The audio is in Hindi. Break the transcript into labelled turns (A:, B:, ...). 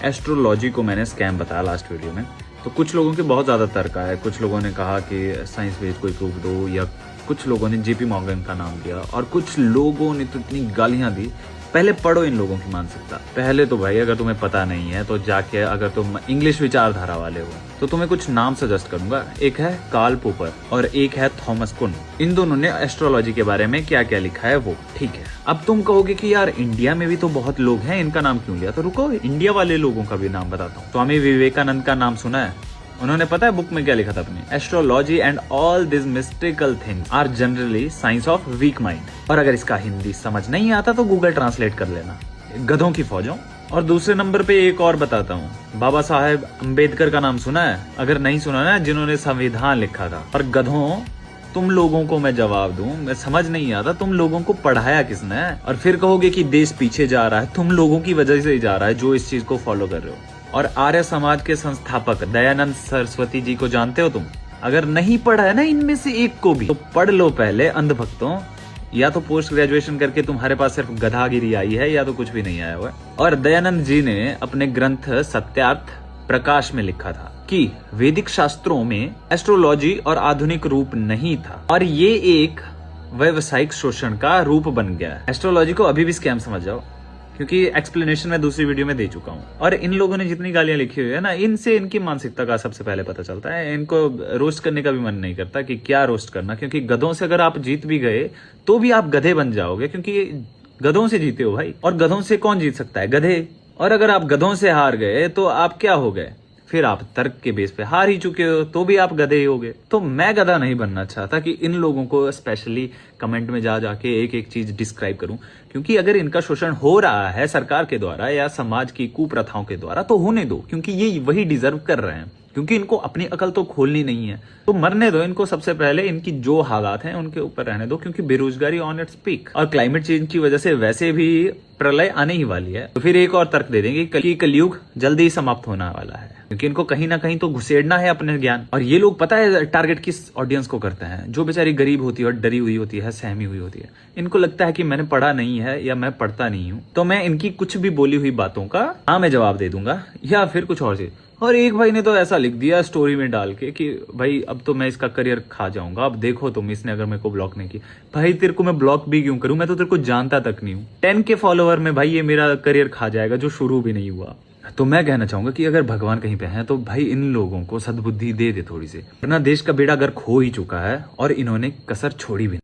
A: एस्ट्रोलॉजी को मैंने स्कैम बताया लास्ट वीडियो में। तो कुछ लोगों के बहुत ज़्यादा तर्क आया। कुछ लोगों ने कहा कि साइंस बेस्ड कोई प्रूफ दो, या कुछ लोगों ने जेपी मॉर्गन का नाम लिया, और कुछ लोगों ने तो इतनी गालियां दी। पहले पढ़ो इन लोगों की मानसिकता। पहले तो भाई अगर तुम्हें पता नहीं है तो जाके, अगर तुम इंग्लिश विचारधारा वाले हो तो तुम्हें कुछ नाम सजेस्ट करूंगा। एक है कार्ल पोपर और एक है थॉमस कुन। इन दोनों ने एस्ट्रोलॉजी के बारे में क्या क्या लिखा है वो ठीक है। अब तुम कहोगे कि यार इंडिया में भी तो बहुत लोग हैं, इनका नाम क्यों लिया? तो रुको, इंडिया वाले लोगों का भी नाम बताता हूँ। स्वामी विवेकानंद का नाम सुना है? उन्होंने पता है बुक में क्या लिखा था अपनी? Astrology and all this mystical things are generally science of weak mind. और अगर इसका हिंदी समझ नहीं आता तो गूगल ट्रांसलेट कर लेना, गधों की फौजों। और दूसरे नंबर पे एक और बताता हूँ, बाबा साहेब अम्बेडकर का नाम सुना है? अगर नहीं सुना ना, जिन्होंने संविधान लिखा था। और गधों, तुम लोगों को मैं जवाब दूं, मैं समझ नहीं आता तुम लोगों को पढ़ाया किसने? और फिर कहोगे कि देश पीछे जा रहा है, तुम लोगों की वजह से ही जा रहा है जो इस चीज को फॉलो कर रहे हो। और आर्य समाज के संस्थापक दयानंद सरस्वती जी को जानते हो तुम? अगर नहीं पढ़ा है ना इनमें से एक को भी, तो पढ़ लो पहले अंधभक्तों। या तो पोस्ट ग्रेजुएशन करके तुम्हारे पास सिर्फ गधागिरी आई है, या तो कुछ भी नहीं आया हुआ है। और दयानंद जी ने अपने ग्रंथ सत्यार्थ प्रकाश में लिखा था कि वैदिक शास्त्रों में एस्ट्रोलॉजी और आधुनिक रूप नहीं था, और ये एक व्यावसायिक शोषण का रूप बन गया है। एस्ट्रोलॉजी को अभी भी स्कैम समझ जाओ, क्योंकि एक्सप्लेनेशन मैं दूसरी वीडियो में दे चुका हूँ। और इन लोगों ने जितनी गालियां लिखी हुई है ना, इनसे इनकी मानसिकता का सबसे पहले पता चलता है। इनको रोस्ट करने का भी मन नहीं करता कि क्या रोस्ट करना, क्योंकि गधों से अगर आप जीत भी गए तो भी आप गधे बन जाओगे, क्योंकि गधों से जीते हो भाई। और गधों से कौन जीत सकता है? गधे। और अगर आप गधों से हार गए तो आप क्या हो गए? फिर आप तर्क के बेस पे हार ही चुके हो, तो भी आप गधे ही होगे। तो मैं गधा नहीं बनना चाहता कि इन लोगों को स्पेशली कमेंट में जा जाके एक एक चीज डिस्क्राइब करूं, क्योंकि अगर इनका शोषण हो रहा है सरकार के द्वारा या समाज की कुप्रथाओं के द्वारा, तो होने दो, क्योंकि ये वही डिजर्व कर रहे हैं। क्योंकि इनको अपनी अकल तो खोलनी नहीं है, तो मरने दो इनको। सबसे पहले इनकी जो हालात हैं उनके ऊपर रहने दो, क्योंकि बेरोजगारी ऑन इट्स पीक, और क्लाइमेट चेंज की वजह से वैसे भी प्रलय आने ही वाली है। तो फिर एक और तर्क दे देंगे कि कलयुग जल्दी ही समाप्त होने वाला है, क्योंकि इनको कहीं ना कहीं तो घुसेड़ना है अपने ज्ञान। और ये लोग पता है टारगेट किस ऑडियंस को करते हैं? जो बेचारी गरीब होती है और डरी हुई होती है, सहमी हुई होती है। इनको लगता है कि मैंने पढ़ा नहीं है या मैं पढ़ता नहीं हूँ, तो मैं इनकी कुछ भी बोली हुई बातों का हाँ मैं जवाब दे दूंगा, या फिर कुछ और चीज। और एक भाई ने तो ऐसा लिख दिया स्टोरी में डाल के कि भाई अब तो मैं इसका करियर खा जाऊंगा, अब देखो तुम, इसने अगर मेरे को ब्लॉक नहीं की। भाई तेरे को मैं ब्लॉक भी क्यों करूं? मैं तो तेरे को जानता तक नहीं हूं। 10K फॉलोवर में भाई ये मेरा करियर खा जाएगा, जो शुरू भी नहीं हुआ। तो मैं कहना चाहूंगा कि अगर भगवान कहीं पे है तो भाई इन लोगों को सद्बुद्धि दे दे थोड़ी सी, वरना देश का बेड़ा गर्क हो ही चुका है और इन्होंने कसर छोड़ी भी नहीं।